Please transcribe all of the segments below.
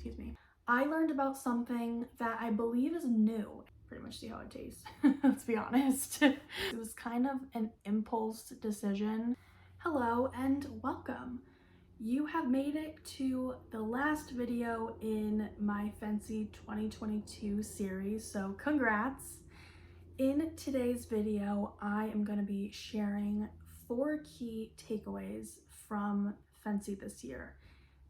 excuse me. I learned about something that I believe is new. Pretty much see how it tastes, let's be honest. It was kind of an impulse decision. Hello and welcome. You have made it to the last video in my FNCE 2022 series, so congrats. In today's video, I am going to be sharing 4 key takeaways from FNCE this year.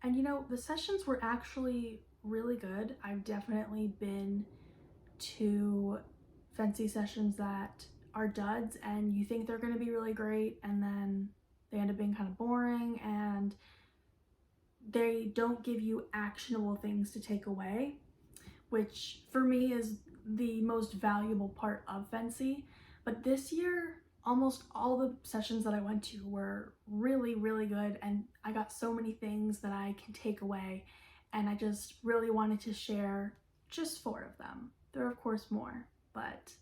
And you know, the sessions were actually really good. I've definitely been to FNCE sessions that are duds and you think they're going to be really great and then they end up being kind of boring and they don't give you actionable things to take away, which for me is the most valuable part of FNCE. But this year, almost all the sessions that I went to were really, really good, and I got so many things that I can take away, and I just really wanted to share just 4 of them. There are of course more, but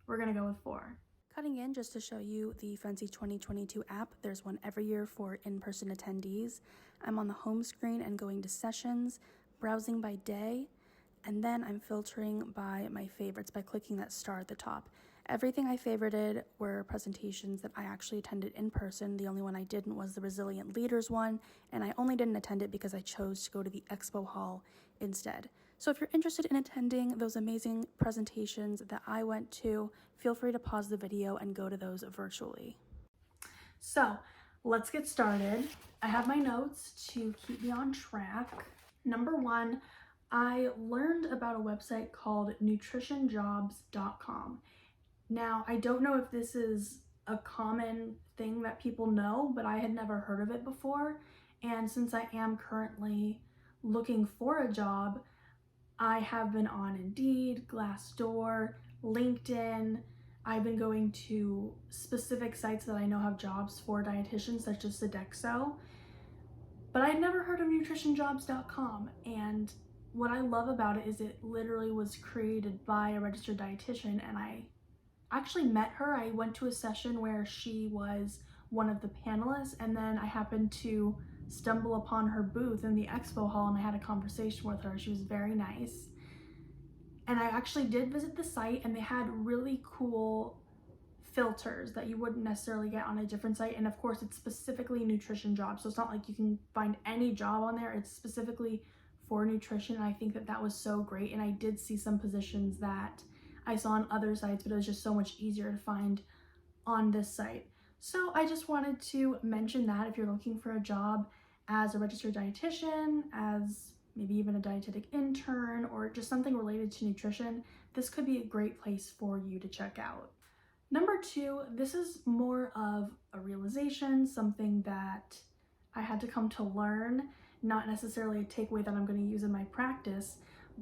we're gonna go with 4. Cutting in just to show you the FNCE 2022 app. There's one every year for in-person attendees. I'm on the home screen and going to sessions, browsing by day, and then I'm filtering by my favorites by clicking that star at the top. Everything I favorited were presentations that I actually attended in person. The only one I didn't was the Resilient Leaders one, and I only didn't attend it because I chose to go to the expo hall instead. So if you're interested in attending those amazing presentations that I went to, feel free to pause the video and go to those virtually. So let's get started. I have my notes to keep me on track. Number 1, I learned about a website called nutritionjobs.com. Now, I don't know if this is a common thing that people know, but I had never heard of it before. And since I am currently looking for a job, I have been on Indeed, Glassdoor, LinkedIn. I've been going to specific sites that I know have jobs for dietitians, such as Sodexo. But I'd never heard of nutritionjobs.com. And what I love about it is it literally was created by a registered dietitian, and I actually met her. I went to a session where she was one of the panelists, and then I happened to stumble upon her booth in the expo hall and I had a conversation with her. She was very nice. And I actually did visit the site, and they had really cool filters that you wouldn't necessarily get on a different site. And of course, it's specifically nutrition jobs. So it's not like you can find any job on there. It's specifically for nutrition. And I think that that was so great. And I did see some positions that I saw on other sites, but it was just so much easier to find on this site. So I just wanted to mention that if you're looking for a job as a registered dietitian, as maybe even a dietetic intern, or just something related to nutrition, this could be a great place for you to check out. Number 2, this is more of a realization, something that I had to come to learn, not necessarily a takeaway that I'm going to use in my practice,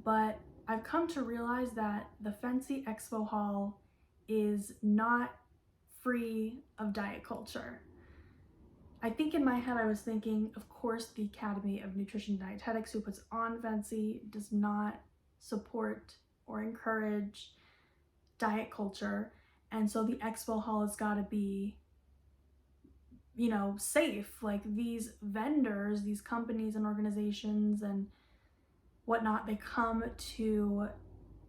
but I've come to realize that the FNCE Expo Hall is not free of diet culture. I think in my head I was thinking, of course, the Academy of Nutrition and Dietetics, who puts on FNCE, does not support or encourage diet culture, and so the Expo Hall has got to be, you know, safe. Like, these vendors, these companies and organizations and whatnot, they come to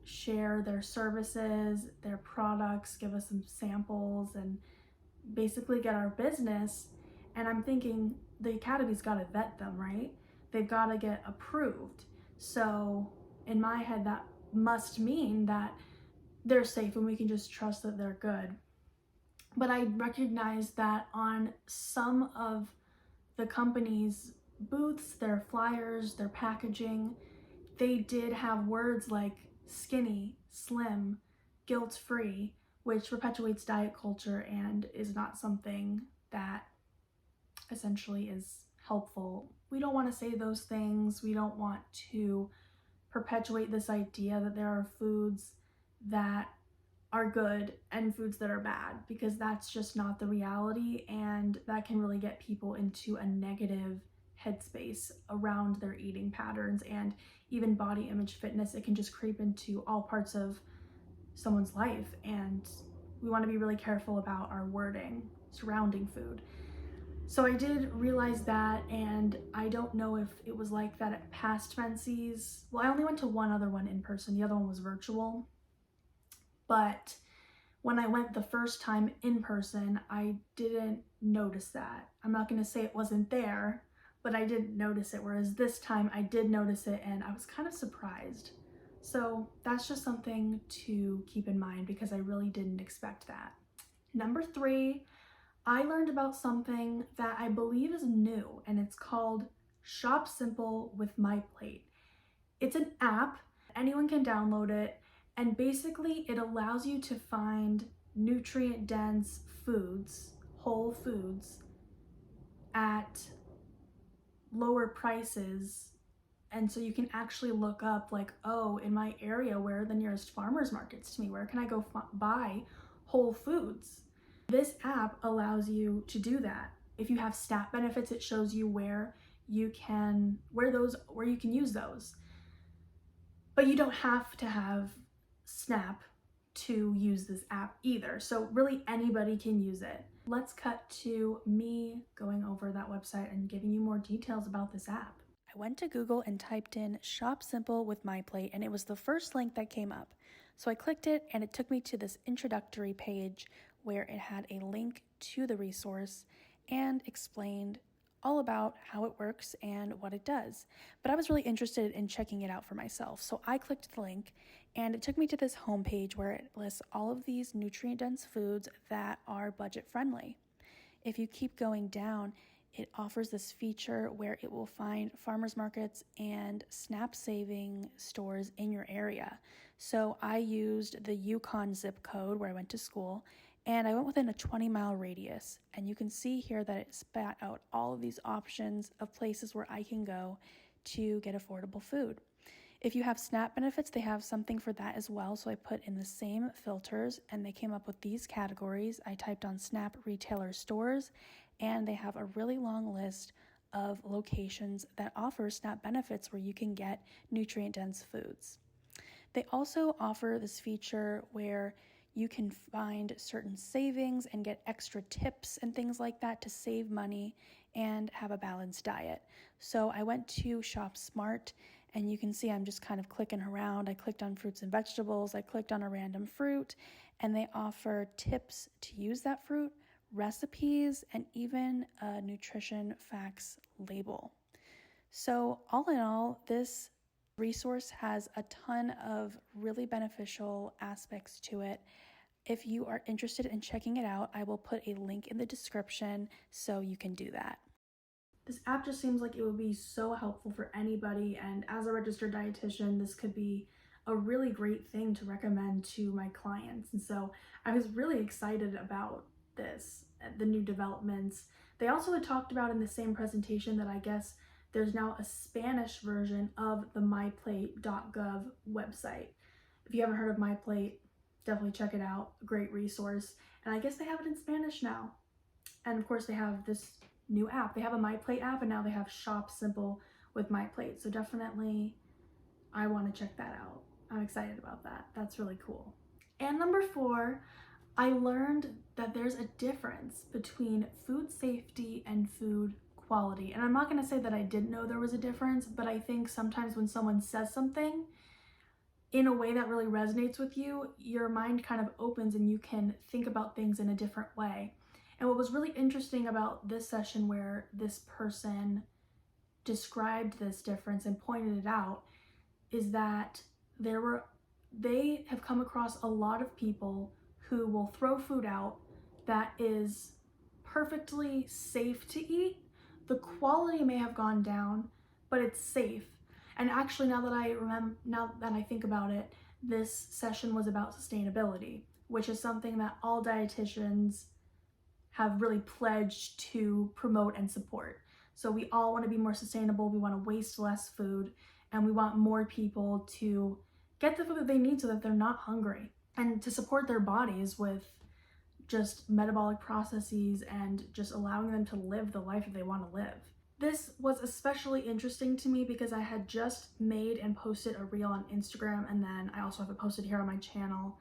share their services, their products, give us some samples, and basically get our business. And I'm thinking the Academy's got to vet them, right? They've got to get approved. So in my head, that must mean that they're safe and we can just trust that they're good. But I recognize that on some of the company's booths, their flyers, their packaging, they did have words like skinny, slim, guilt-free, which perpetuates diet culture and is not something that essentially is helpful. We don't want to say those things. We don't want to perpetuate this idea that there are foods that are good and foods that are bad, because that's just not the reality, and that can really get people into a negative headspace around their eating patterns and even body image fitness. It can just creep into all parts of someone's life, and we want to be really careful about our wording surrounding food. So I did realize that, and I don't know if it was like that at past FNCEs. Well, I only went to one other one in person, the other one was virtual. But when I went the first time in person, I didn't notice that. I'm not gonna say it wasn't there, but I didn't notice it. Whereas this time I did notice it and I was kind of surprised. So that's just something to keep in mind because I really didn't expect that. Number 3, I learned about something that I believe is new, and it's called Shop Simple with My Plate. It's an app, anyone can download it, and basically it allows you to find nutrient dense foods, whole foods, at lower prices. And so you can actually look up, like, oh, in my area, where are the nearest farmers markets to me? Where can I go buy whole foods? This app allows you to do that. If you have SNAP benefits, it shows you where you can use those. But you don't have to have SNAP to use this app either. So really anybody can use it. Let's cut to me going over that website and giving you more details about this app. I went to Google and typed in Shop Simple with My Plate, and it was the first link that came up. So I clicked it, and it took me to this introductory page where it had a link to the resource and explained all about how it works and what it does. But I was really interested in checking it out for myself. So I clicked the link, and it took me to this homepage where it lists all of these nutrient-dense foods that are budget-friendly. If you keep going down, it offers this feature where it will find farmers markets and SNAP saving stores in your area. So I used the Yukon zip code where I went to school, and I went within a 20-mile radius. And you can see here that it spat out all of these options of places where I can go to get affordable food. If you have SNAP benefits, they have something for that as well. So I put in the same filters and they came up with these categories. I typed on SNAP retailer stores, and they have a really long list of locations that offer SNAP benefits where you can get nutrient-dense foods. They also offer this feature where you can find certain savings and get extra tips and things like that to save money and have a balanced diet. So I went to Shop Smart, and you can see I'm just kind of clicking around. I clicked on fruits and vegetables. I clicked on a random fruit, and they offer tips to use that fruit, recipes, and even a nutrition facts label. So all in all, this resource has a ton of really beneficial aspects to it. If you are interested in checking it out, I will put a link in the description so you can do that. This app just seems like it would be so helpful for anybody, and as a registered dietitian, this could be a really great thing to recommend to my clients. And so I was really excited about this, the new developments. They also had talked about in the same presentation that I guess there's now a Spanish version of the myplate.gov website. If you haven't heard of MyPlate, definitely check it out. A great resource. And I guess they have it in Spanish now. And of course they have this new app. They have a MyPlate app, and now they have Shop Simple with MyPlate. So definitely I want to check that out. I'm excited about that. That's really cool. And number 4, I learned that there's a difference between food safety and food quality. And I'm not going to say that I didn't know there was a difference, but I think sometimes when someone says something in a way that really resonates with you, your mind kind of opens and you can think about things in a different way. And what was really interesting about this session where this person described this difference and pointed it out is that they have come across a lot of people who will throw food out that is perfectly safe to eat. The quality may have gone down, but it's safe. And actually, now that I think about it, this session was about sustainability, which is something that all dietitians have really pledged to promote and support. So we all want to be more sustainable, we want to waste less food, and we want more people to get the food that they need so that they're not hungry, and to support their bodies with just metabolic processes and just allowing them to live the life that they want to live. This was especially interesting to me because I had just made and posted a reel on Instagram, and then I also have it posted here on my channel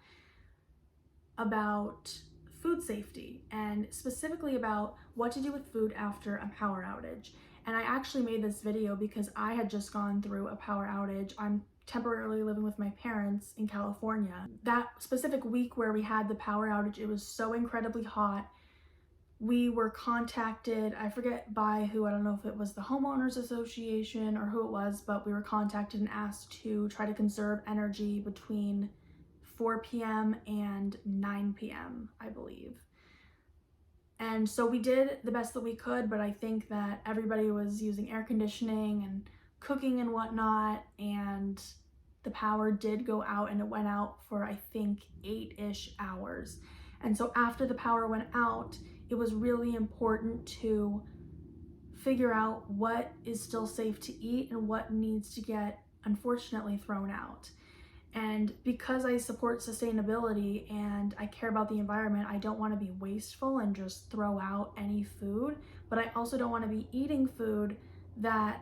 about food safety and specifically about what to do with food after a power outage. And I actually made this video because I had just gone through a power outage. I'm temporarily living with my parents in California. That specific week where we had the power outage, it was so incredibly hot. We were contacted, I forget by who, I don't know if it was the homeowners association or who it was, but we were contacted and asked to try to conserve energy between 4 p.m. and 9 p.m., I believe. And so we did the best that we could, but I think that everybody was using air conditioning and cooking and whatnot, and the power did go out, and it went out for I think 8-ish hours. And so after the power went out, it was really important to figure out what is still safe to eat and what needs to get, unfortunately, thrown out. And because I support sustainability and I care about the environment, I don't want to be wasteful and just throw out any food, but I also don't want to be eating food that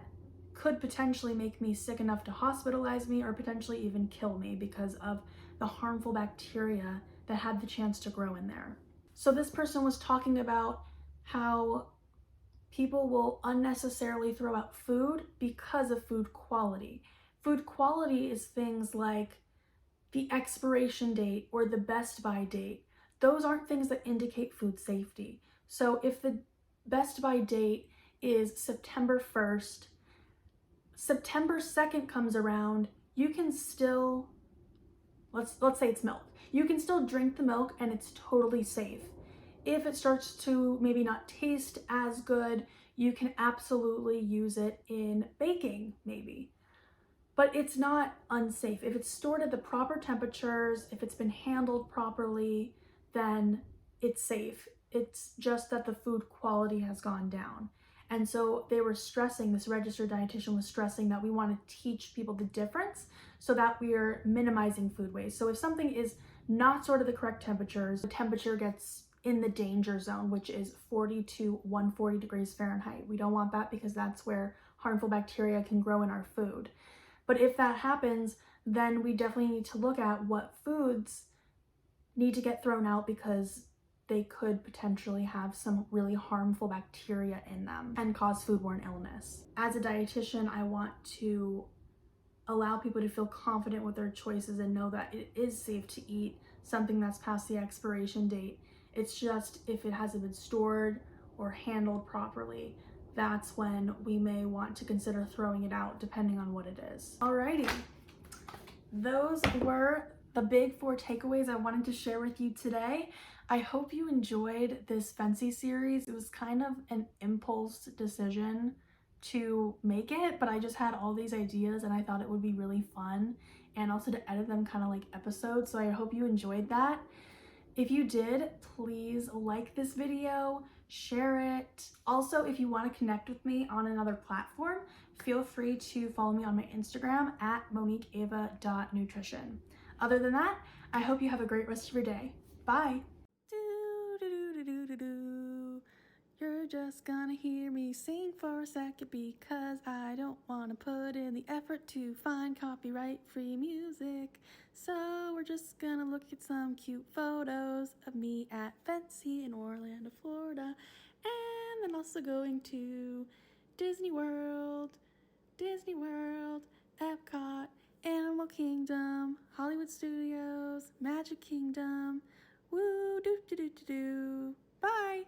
could potentially make me sick enough to hospitalize me or potentially even kill me because of the harmful bacteria that had the chance to grow in there. So this person was talking about how people will unnecessarily throw out food because of food quality. Food quality is things like the expiration date or the best by date. Those aren't things that indicate food safety. So if the best by date is September 1st, September 2nd comes around, you can still, let's say it's milk. You can still drink the milk and it's totally safe. If it starts to maybe not taste as good, you can absolutely use it in baking maybe. But it's not unsafe. If it's stored at the proper temperatures, if it's been handled properly, then it's safe. It's just that the food quality has gone down. And so they were stressing, this registered dietitian was stressing that we want to teach people the difference so that we are minimizing food waste. So if something is not stored at the correct temperatures, the temperature gets in the danger zone, which is 40 to 140 degrees Fahrenheit. We don't want that because that's where harmful bacteria can grow in our food. But if that happens, then we definitely need to look at what foods need to get thrown out because they could potentially have some really harmful bacteria in them and cause foodborne illness. As a dietitian, I want to allow people to feel confident with their choices and know that it is safe to eat something that's past the expiration date. It's just if it hasn't been stored or handled properly, that's when we may want to consider throwing it out depending on what it is. Alrighty, those were the big 4 takeaways I wanted to share with you today. I hope you enjoyed this FNCE series. It was kind of an impulse decision to make it, but I just had all these ideas and I thought it would be really fun and also to edit them kind of like episodes. So I hope you enjoyed that. If you did, please like this video, share it. Also, if you want to connect with me on another platform, feel free to follow me on my Instagram at moniqueava.nutrition. Other than that, I hope you have a great rest of your day. Bye. You're just gonna hear me sing for a second because I don't want to put in the effort to find copyright-free music. So we're just gonna look at some cute photos of me at FNCE in Orlando, Florida, and then also going to Disney World, Epcot, Animal Kingdom, Hollywood Studios, Magic Kingdom. Woo, do do do do do. Bye.